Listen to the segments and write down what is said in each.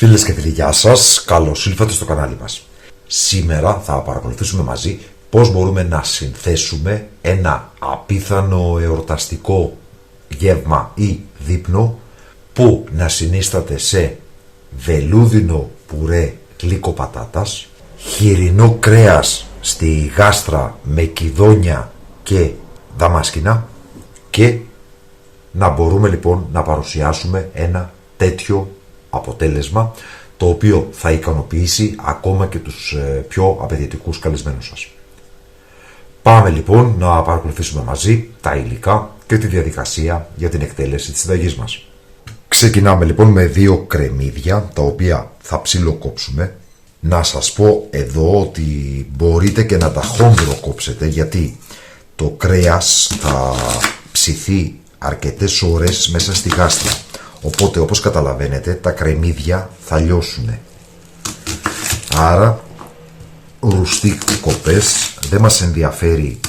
Φίλες και φίλοι, γεια σας, καλώς ήλθατε στο κανάλι μας. Σήμερα θα παρακολουθήσουμε μαζί πώς μπορούμε να συνθέσουμε ένα απίθανο εορταστικό γεύμα ή δείπνο που να συνίσταται σε βελούδινο πουρέ γλύκο πατάτας, χοιρινό κρέας στη γάστρα με κιδόνια και δαμάσκηνα και να μπορούμε λοιπόν να παρουσιάσουμε ένα τέτοιο αποτέλεσμα το οποίο θα ικανοποιήσει ακόμα και τους πιο απαιτητικούς καλεσμένους σας. Πάμε λοιπόν να παρακολουθήσουμε μαζί τα υλικά και τη διαδικασία για την εκτέλεση της συνταγής μας. Ξεκινάμε λοιπόν με 2 κρεμμύδια τα οποία θα ψιλοκόψουμε. Να σας πω εδώ ότι μπορείτε και να τα χονδροκόψετε γιατί το κρέας θα ψηθεί αρκετές ώρες μέσα στη γάστρα. Οπότε όπως καταλαβαίνετε τα κρεμμύδια θα λιώσουν. Άρα ρουστίκ κοπές, δεν μας ενδιαφέρει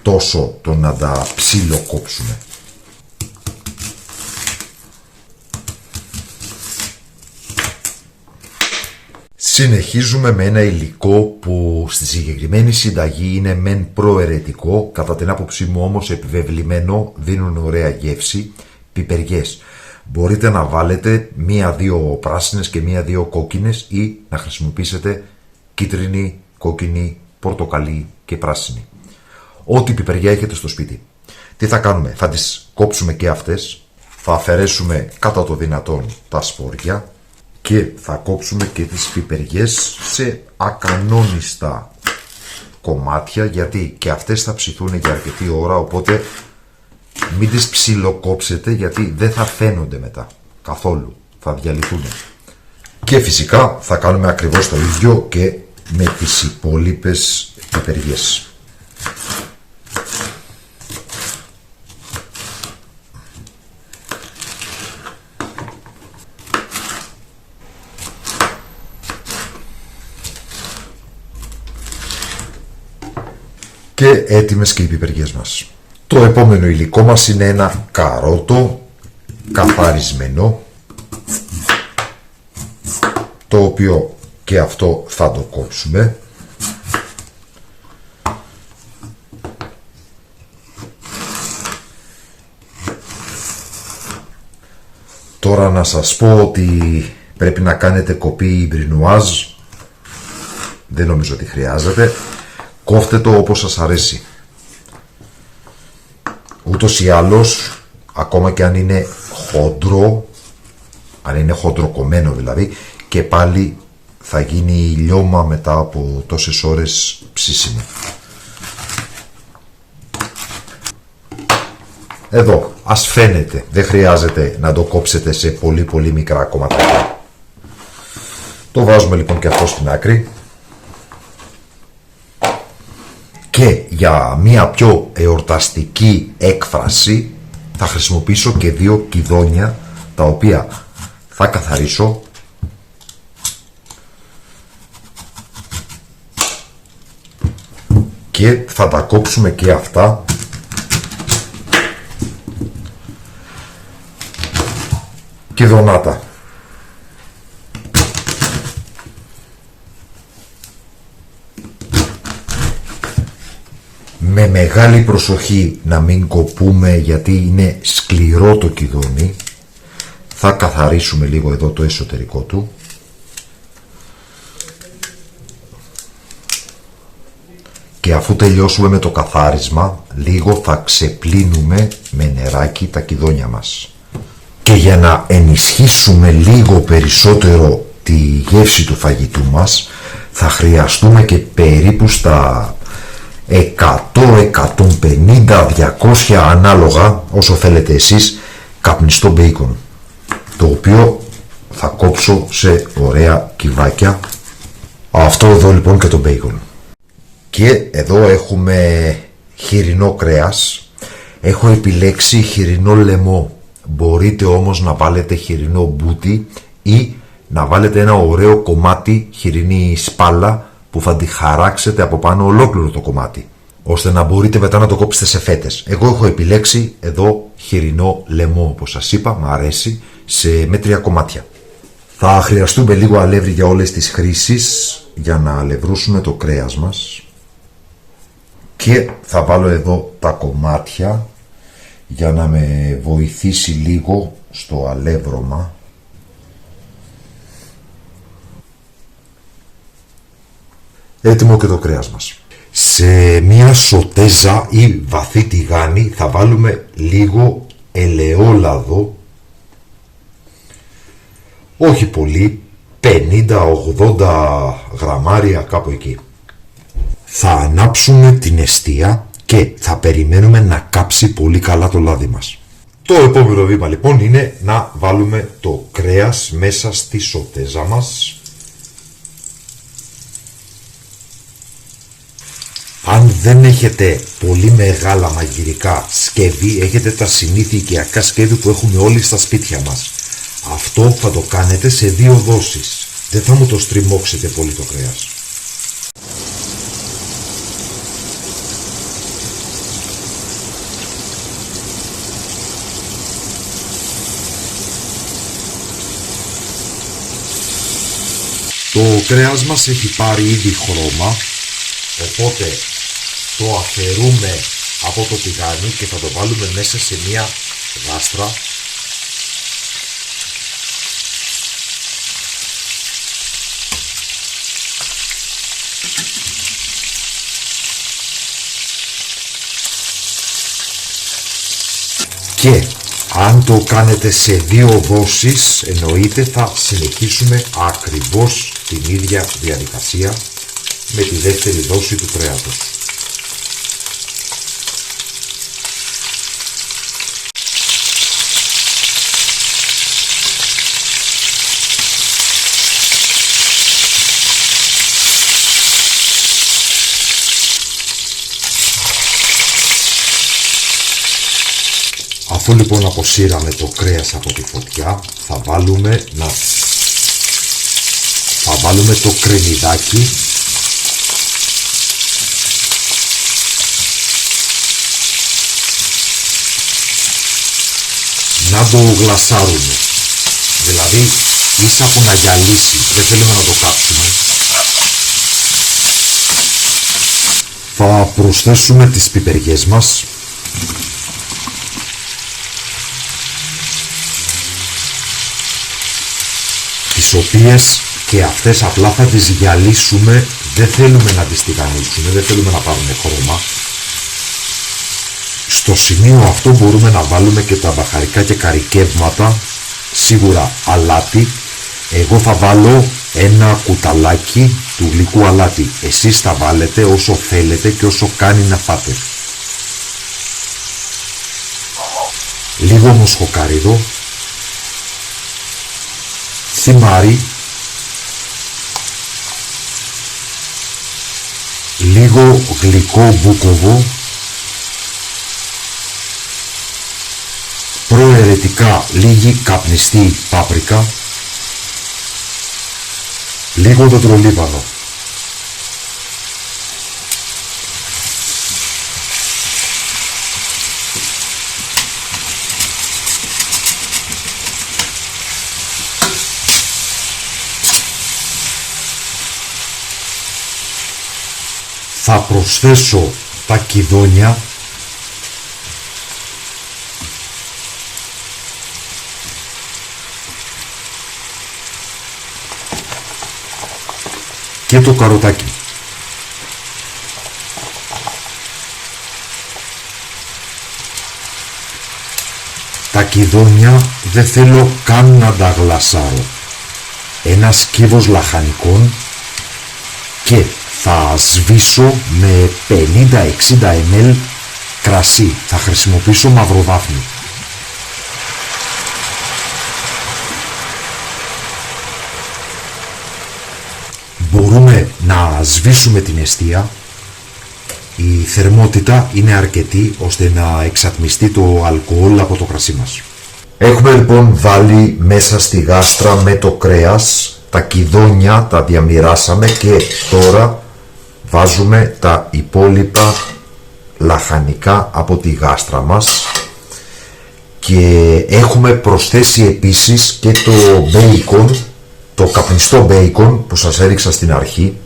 τόσο το να τα ψιλοκόψουμε. Συνεχίζουμε με ένα υλικό που στη συγκεκριμένη συνταγή είναι μεν προαιρετικό, κατά την άποψή μου όμως επιβεβλημένο, δίνουν ωραία γεύση, πιπεριές. Μπορείτε να βάλετε 1-2 πράσινες και 1-2 κόκκινες ή να χρησιμοποιήσετε κίτρινη, κόκκινη, πορτοκαλί και πράσινη. Ό,τι πιπεριά έχετε στο σπίτι. Τι θα κάνουμε, θα τις κόψουμε και αυτές, θα αφαιρέσουμε κατά το δυνατόν τα σπόρια και θα κόψουμε και τις πιπεριές σε ακανόνιστα κομμάτια γιατί και αυτές θα ψηθούν για αρκετή ώρα, οπότε μην τις ψιλοκόψετε γιατί δεν θα φαίνονται μετά καθόλου, θα διαλυθούν. Και φυσικά θα κάνουμε ακριβώς το ίδιο και με τις υπόλοιπες πιπεριές. Και έτοιμες και οι πιπεριές μας. Το επόμενο υλικό μας είναι ένα καρότο καθαρισμένο, το οποίο και αυτό θα το κόψουμε. Τώρα να σας πω ότι πρέπει να κάνετε κοπή μπρινουάζ, δεν νομίζω ότι χρειάζεται. Κόφτε το όπως σας αρέσει. Ούτως ή άλλως, ακόμα και αν είναι χοντρό, αν είναι χοντροκομμένο δηλαδή, και πάλι θα γίνει λιώμα μετά από τόσες ώρες ψήσιμο. Εδώ, ας φαίνεται, δεν χρειάζεται να το κόψετε σε πολύ μικρά κομματάκια. Το βάζουμε λοιπόν και αυτό στην άκρη. Και για μια πιο εορταστική έκφραση θα χρησιμοποιήσω και 2 κιδόνια τα οποία θα καθαρίσω και θα τα κόψουμε και αυτά κιδονάτα. Με μεγάλη προσοχή να μην κοπούμε γιατί είναι σκληρό το κιδόνι. Θα καθαρίσουμε λίγο εδώ το εσωτερικό του. Και αφού τελειώσουμε με το καθάρισμα, λίγο θα ξεπλύνουμε με νεράκι τα κιδόνια μας. Και για να ενισχύσουμε λίγο περισσότερο τη γεύση του φαγητού μας, θα χρειαστούμε και περίπου στα 100, 150, 200 ανάλογα όσο θέλετε εσείς καπνιστό μπέικον, το οποίο θα κόψω σε ωραία κυβάκια. Αυτό εδώ λοιπόν και το μπέικον. Και εδώ έχουμε χοιρινό κρέας. Έχω επιλέξει χοιρινό λαιμό. Μπορείτε όμως να βάλετε χοιρινό μπούτι ή να βάλετε ένα ωραίο κομμάτι χοιρινή σπάλα που θα τη χαράξετε από πάνω ολόκληρο το κομμάτι, ώστε να μπορείτε μετά να το κόψετε σε φέτες. Εγώ έχω επιλέξει εδώ χοιρινό λαιμό, όπως σας είπα, μου αρέσει, σε μέτρια κομμάτια. Θα χρειαστούμε λίγο αλεύρι για όλες τις χρήσεις για να αλευρούσουμε το κρέας μας. Και θα βάλω εδώ τα κομμάτια για να με βοηθήσει λίγο στο αλεύρωμα. Έτοιμο και το κρέας μας. Σε μια σοτέζα ή βαθύ τηγάνι θα βάλουμε λίγο ελαιόλαδο, όχι πολύ, 50-80 γραμμάρια, κάπου εκεί. Θα ανάψουμε την εστία και θα περιμένουμε να κάψει πολύ καλά το λάδι μας. Το επόμενο βήμα λοιπόν είναι να βάλουμε το κρέας μέσα στη σοτέζα μας. Αν δεν έχετε πολύ μεγάλα μαγειρικά σκεύη, έχετε τα συνήθεια οικιακά σκεύη που έχουμε όλοι στα σπίτια μας. Αυτό θα το κάνετε σε 2 δόσεις. Δεν θα μου το στριμώξετε πολύ το κρέας. Το κρέας μας έχει πάρει ήδη χρώμα, οπότε το αφαιρούμε από το τηγάνι και θα το βάλουμε μέσα σε μια γάστρα. Και αν το κάνετε σε 2 δόσεις, εννοείται θα συνεχίσουμε ακριβώς την ίδια διαδικασία με τη δεύτερη δόση του κρέατος. Αφού λοιπόν αποσύραμε το κρέας από τη φωτιά, θα βάλουμε το κρεμμυδάκι να το γλασάρουμε, δηλαδή ίσα που να γυαλίσει, δεν θέλουμε να το κάψουμε. Θα προσθέσουμε τις πιπεριές μας, τις οποίες και αυτές απλά θα τις γυαλίσουμε, δεν θέλουμε να τις τηγανίσουμε, δεν θέλουμε να πάρουμε χρώμα. Στο σημείο αυτό μπορούμε να βάλουμε και τα μπαχαρικά και καρικεύματα, σίγουρα αλάτι. Εγώ θα βάλω ένα κουταλάκι του γλυκού αλάτι, εσείς θα βάλετε όσο θέλετε και όσο κάνει να φάτε. Λίγο μοσχοκάριδο, θυμάρι, λίγο γλυκό μπούκοβο, προαιρετικά λίγη καπνιστή πάπρικα, λίγο δεντρολίβανο. Θα προσθέσω τα κιδόνια και το καροτάκι. Τα κιδόνια δεν θέλω καν να τα γλασάρω. Ένα σκύβος λαχανικών και θα σβήσω με 50-60 ml κρασί. Θα χρησιμοποιήσω μαυροδάφνη. Μπορούμε να σβήσουμε την εστία. Η θερμότητα είναι αρκετή ώστε να εξατμιστεί το αλκοόλ από το κρασί μας. Έχουμε λοιπόν βάλει μέσα στη γάστρα με το κρέας, τα κιδόνια τα διαμοιράσαμε και τώρα βάζουμε τα υπόλοιπα λαχανικά από τη γάστρα μας και έχουμε προσθέσει επίσης και το μπέικον το καπνιστό μπέικον που σας έριξα στην αρχή.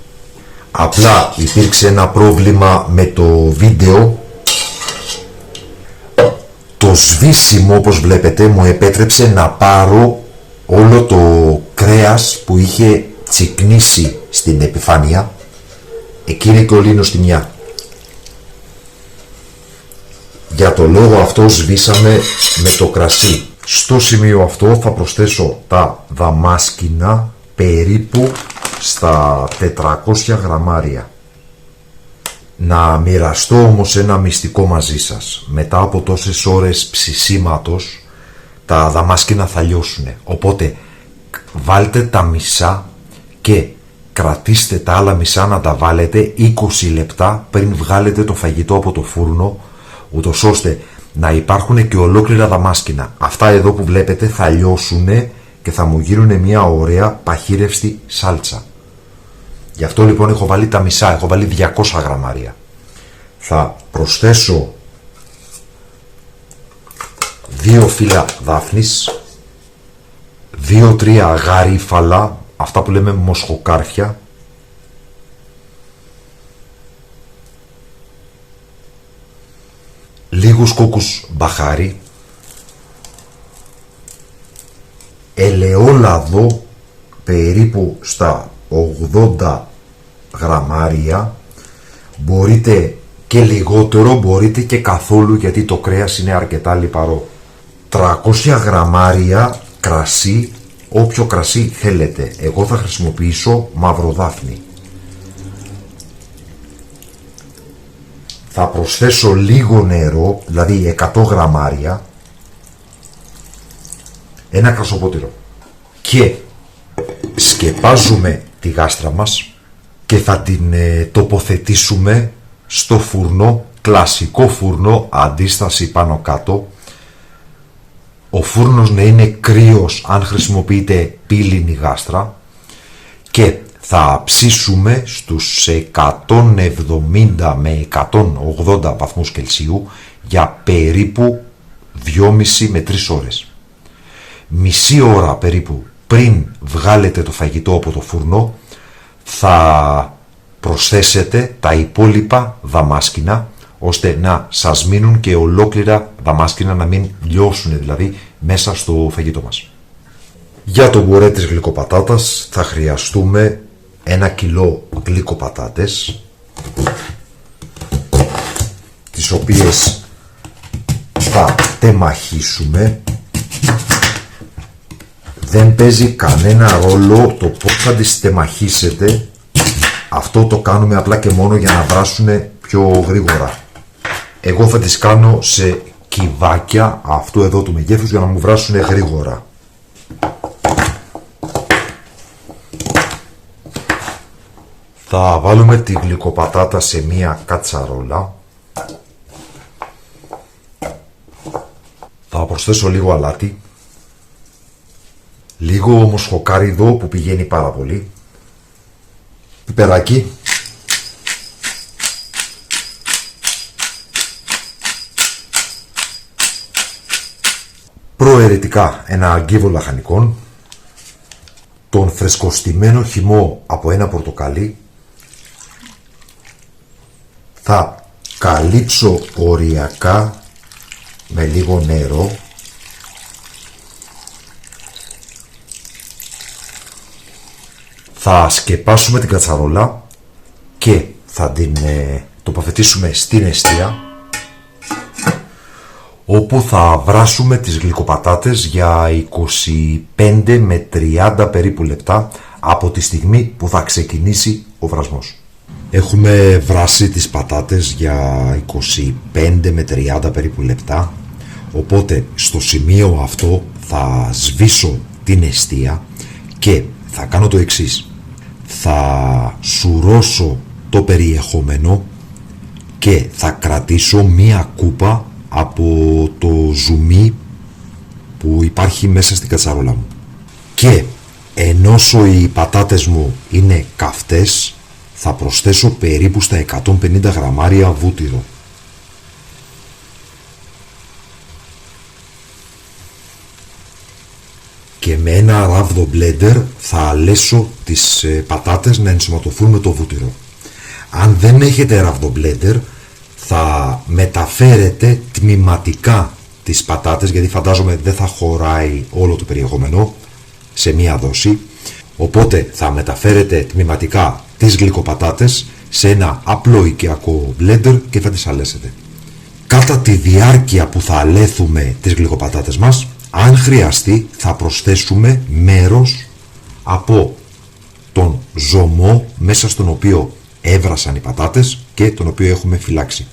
Απλά υπήρξε ένα πρόβλημα με το βίντεο. Το σβήσιμο, όπως βλέπετε, μου επέτρεψε να πάρω όλο το κρέας που είχε τσικνήσει στην επιφάνεια. Εκεί είναι και ο λίνος στη μια. Για το λόγο αυτό σβήσαμε με το κρασί. Στο σημείο αυτό θα προσθέσω τα δαμάσκηνα περίπου στα 400 γραμμάρια. Να μοιραστώ όμως ένα μυστικό μαζί σας. Μετά από τόσες ώρες ψησίματος τα δαμάσκηνα θα λιώσουν. Οπότε βάλτε τα μισά και κρατήστε τα άλλα μισά να τα βάλετε 20 λεπτά πριν βγάλετε το φαγητό από το φούρνο, ούτως ώστε να υπάρχουν και ολόκληρα δαμάσκηνα. Αυτά εδώ που βλέπετε θα λιώσουν και θα μου γίνουν μια ωραία παχύρευστη σάλτσα. Γι' αυτό λοιπόν έχω βάλει τα μισά, έχω βάλει 200 γραμμάρια. Θα προσθέσω 2 φύλλα δάφνης, 2-3 γαρίφαλα, αυτά που λέμε μοσχοκάρφια, λίγους κόκκους μπαχάρι, ελαιόλαδο περίπου στα 80 γραμμάρια, μπορείτε και λιγότερο, μπορείτε και καθόλου, γιατί το κρέας είναι αρκετά λιπαρό. 300 γραμμάρια κρασί, όποιο κρασί θέλετε. Εγώ θα χρησιμοποιήσω μαυροδάφνη. Θα προσθέσω λίγο νερό, δηλαδή 100 γραμμάρια, ένα κρασοπότηρο, και σκεπάζουμε τη γάστρα μας και θα την τοποθετήσουμε στο φούρνο, κλασικό φούρνο, αντίσταση πάνω κάτω. Ο φούρνος να είναι κρύος αν χρησιμοποιείτε πύληνη γάστρα, και θα ψήσουμε στους 170 με 180 βαθμούς Κελσίου για περίπου 2,5 με 3 ώρες. Μισή ώρα περίπου πριν βγάλετε το φαγητό από το φούρνο θα προσθέσετε τα υπόλοιπα δαμάσκηνα, ώστε να σας μείνουν και ολόκληρα δαμάσκηνα, να μην λιώσουν δηλαδή μέσα στο φαγητό μας. Για το μπουρέ της γλυκοπατάτας θα χρειαστούμε 1 κιλό γλυκοπατάτες, τις οποίες θα τεμαχίσουμε. Δεν παίζει κανένα ρόλο το πώς θα τις τεμαχίσετε. Αυτό το κάνουμε απλά και μόνο για να βράσουν πιο γρήγορα. Εγώ θα τις κάνω σε κυβάκια αυτού εδώ του μεγέθους για να μου βράσουν γρήγορα. Θα βάλουμε τη γλυκοπατάτα σε μία κατσαρόλα. Θα προσθέσω λίγο αλάτι, λίγο μοσχοκάριδο που πηγαίνει πάρα πολύ, πιπεράκι, προαιρετικά ένα αγκίβο λαχανικών, τον φρεσκοστημένο χυμό από ένα πορτοκάλι. Θα καλύψω οριακά με λίγο νερό. Θα σκεπάσουμε την κατσαρόλα και θα την τοποθετήσουμε στην εστία, όπου θα βράσουμε τις γλυκοπατάτες για 25 με 30 περίπου λεπτά από τη στιγμή που θα ξεκινήσει ο βρασμός. Έχουμε βράσει τις πατάτες για 25 με 30 περίπου λεπτά, οπότε στο σημείο αυτό θα σβήσω την εστία και θα κάνω το εξής. Θα σουρώσω το περιεχόμενο και θα κρατήσω μία κούπα από το ζουμί που υπάρχει μέσα στην κατσαρόλα μου. Και ενώσο οι πατάτες μου είναι καυτές, θα προσθέσω περίπου στα 150 γραμμάρια βούτυρο. Και με ένα ράβδο blender θα αλέσω τις πατάτες να ενσωματωθούν με το βούτυρο. Αν δεν έχετε ράβδο blender, θα μεταφέρετε τμηματικά τις πατάτες, γιατί φαντάζομαι δεν θα χωράει όλο το περιεχόμενο σε μία δόση. Οπότε θα μεταφέρετε τμηματικά τις γλυκοπατάτες σε ένα απλό οικιακό blender και θα τις αλέσετε. Κατά τη διάρκεια που θα αλέθουμε τις γλυκοπατάτες μας, αν χρειαστεί θα προσθέσουμε μέρος από τον ζωμό μέσα στον οποίο έβρασαν οι πατάτες και τον οποίο έχουμε φυλάξει.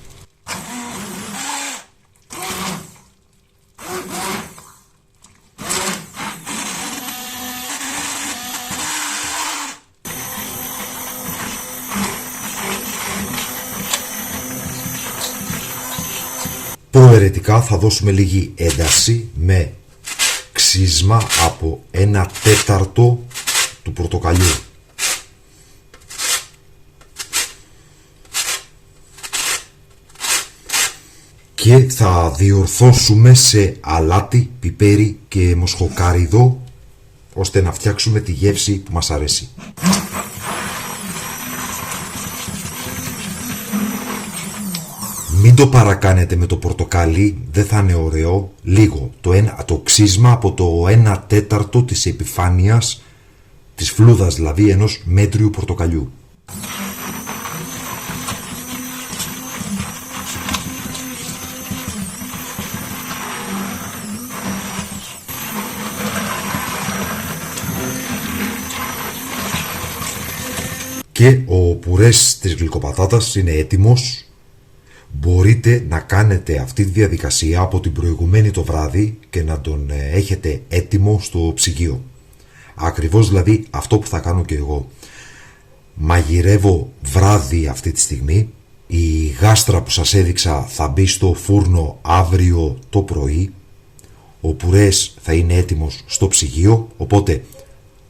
Προαιρετικά θα δώσουμε λίγη ένταση με ξύσμα από 1/4 του πορτοκαλιού. Και θα διορθώσουμε σε αλάτι, πιπέρι και μοσχοκάριδο, ώστε να φτιάξουμε τη γεύση που μας αρέσει. Μην το παρακάνετε με το πορτοκάλι, δεν θα είναι ωραίο. Λίγο, το ξύσμα από το 1/4 της επιφάνειας της φλούδας, δηλαδή ενός μέτριου πορτοκαλιού. Και ο πουρές της γλυκοπατάτας είναι έτοιμος. Μπορείτε να κάνετε αυτή τη διαδικασία από την προηγουμένη το βράδυ και να τον έχετε έτοιμο στο ψυγείο. Ακριβώς δηλαδή αυτό που θα κάνω και εγώ. Μαγειρεύω βράδυ αυτή τη στιγμή. Η γάστρα που σας έδειξα θα μπει στο φούρνο αύριο το πρωί. Ο πουρές θα είναι έτοιμος στο ψυγείο, οπότε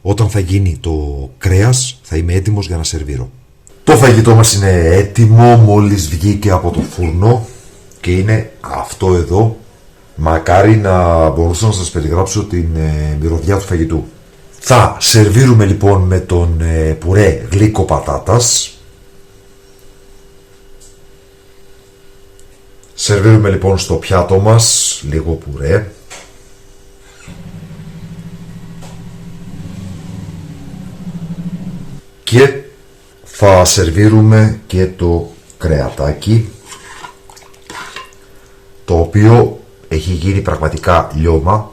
όταν θα γίνει το κρέας θα είμαι έτοιμος για να σερβίρω. Το φαγητό μας είναι έτοιμο, μόλις βγήκε από το φούρνο και είναι αυτό εδώ. Μακάρι να μπορούσα να σας περιγράψω την μυρωδιά του φαγητού. Θα σερβίρουμε λοιπόν με τον πουρέ γλυκοπατάτας. Σερβίρουμε λοιπόν στο πιάτο μας λίγο πουρέ. Και θα σερβίρουμε και το κρεατάκι, το οποίο έχει γίνει πραγματικά λιώμα.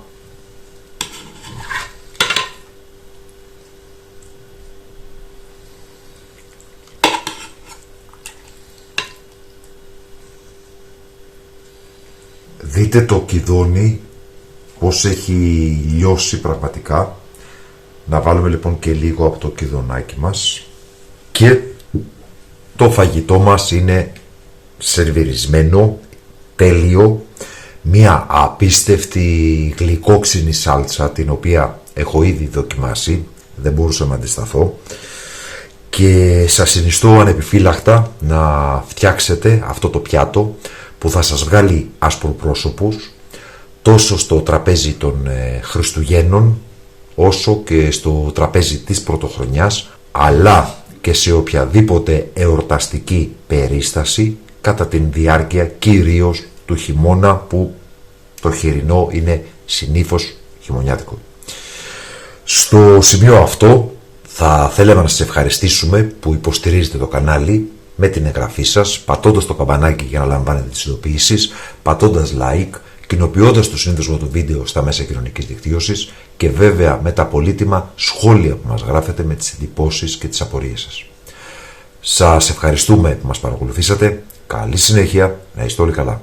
Δείτε το κιδόνι πως έχει λιώσει πραγματικά. Να βάλουμε λοιπόν και λίγο από το κιδονάκι μας. Και το φαγητό μας είναι σερβιρισμένο, τέλειο. Μία απίστευτη γλυκόξινη σάλτσα, την οποία έχω ήδη δοκιμάσει, δεν μπορούσα να αντισταθώ. Και σας συνιστώ ανεπιφύλακτα να φτιάξετε αυτό το πιάτο που θα σας βγάλει άσπροπρόσωπους τόσο στο τραπέζι των Χριστουγέννων όσο και στο τραπέζι της Πρωτοχρονιάς, αλλά και σε οποιαδήποτε εορταστική περίσταση κατά την διάρκεια κυρίως του χειμώνα, που το χειμερινό είναι συνήθως χειμωνιάτικο. Στο σημείο αυτό θα θέλαμε να σας ευχαριστήσουμε που υποστηρίζετε το κανάλι με την εγγραφή σας, πατώντας το καμπανάκι για να λαμβάνετε τις ειδοποιήσεις, πατώντας like, κοινοποιώντας το σύνδεσμο του βίντεο στα μέσα κοινωνικής δικτύωσης και βέβαια με τα πολύτιμα σχόλια που μας γράφετε με τις εντυπώσεις και τις απορίες σας. Σας ευχαριστούμε που μας παρακολουθήσατε. Καλή συνέχεια, να είστε όλοι καλά.